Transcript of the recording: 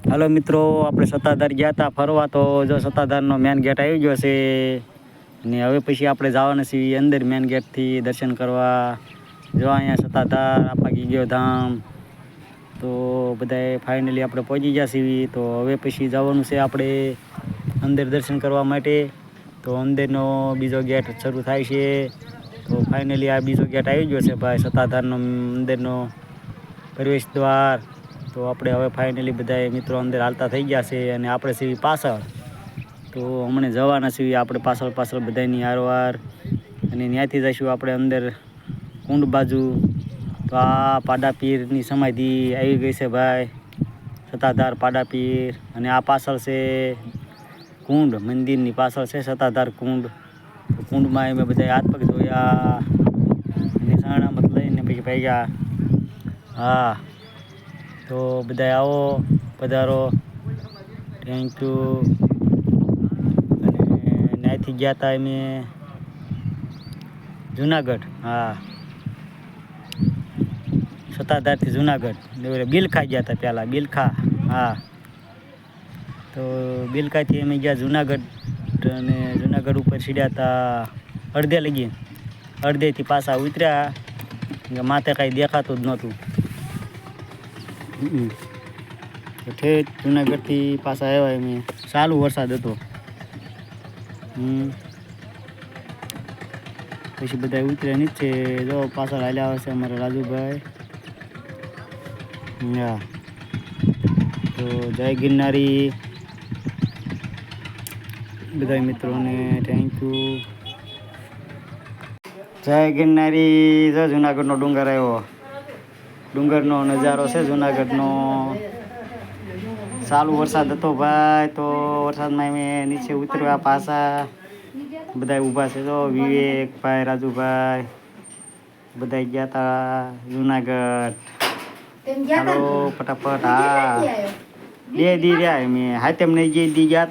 હાલો મિત્રો, આપણે સત્તાધાર ગયા હતા ફરવા. તો જો સત્તાધારનો મેન ગેટ આવી ગયો છે ને હવે પછી આપણે જવાના છીએ અંદર મેન ગેટથી દર્શન કરવા. જો અહીંયા સત્તાધાર આપા ગયો ધામ. તો બધાએ ફાઇનલી આપણે પહોંચી ગયા છીએ. તો હવે પછી જવાનું છે આપણે અંદર દર્શન કરવા માટે. તો અંદરનો બીજો ગેટ શરૂ થાય છે. તો ફાઇનલી આ બીજો ગેટ આવી ગયો છે ભાઈ, સત્તાધારનો અંદરનો પ્રવેશ દ્વાર. તો આપણે હવે ફાઇનલી બધા મિત્રો અંદર હાલતા થઈ ગયા છે અને આપણે છીએ પાછળ. તો હમણાં જવાના છીએ આપણે પાછળ બધાની હારવાર. અને ત્યાંથી જઈશું આપણે અંદર કુંડ બાજુ. તો આ પાડાપીરની સમાધિ આવી ગઈ છે ભાઈ, સત્તાધાર પાડાપીર. અને આ પાછળ છે કુંડ, મંદિરની પાછળ છે સત્તાધાર કુંડ. તો કુંડમાં અમે બધા હાથ પગ ધોયા અને સાણામત લઈને પછી ભાગ્યા. હા, તો બધા આવો, પધારો, થેન્ક યુ. અને ત્યાંથી ગયા હતા અમે જુનાગઢ. હા, સત્તાધારથી જુનાગઢ બિલખા ગયા હતા પહેલાં, બિલખા. હા, તો બિલખાથી અમે ગયા જુનાગઢ. અને જુનાગઢ ઉપર સીડ્યા હતા અડધે લગી. અડધેથી પાછા ઉતર્યા, માથે કાંઈ દેખાતું જ નહોતું. તો ઠેઠ જુનાગઢથી પાછા આવ્યા અમે, ચાલુ વરસાદ હતો. પછી બધા ઉતર્યા નીચે. જો પાછળ હાલ્યા આવે છે અમારા રાજુભાઈ. હા, તો જય ગિરનારી બધા મિત્રોને થેન્ક યુ. જય ગિરનારી. જો જુનાગઢનો ડુંગર આવ્યો, ડુંગરનો નજારો છે જુનાગઢનો. ચાલુ વરસાદ હતો ભાઈ. તો વરસાદમાં અમે નીચે ઉતરવા પાછા બધા ઊભા છે. જો વિવેકભાઈ, રાજુભાઈ બધા ગયા હતા જુનાગઢ. હાલો ફટાફટ. હા, 2 દી રહ્યા અમે. હાથેમ નહીં દી ગયા.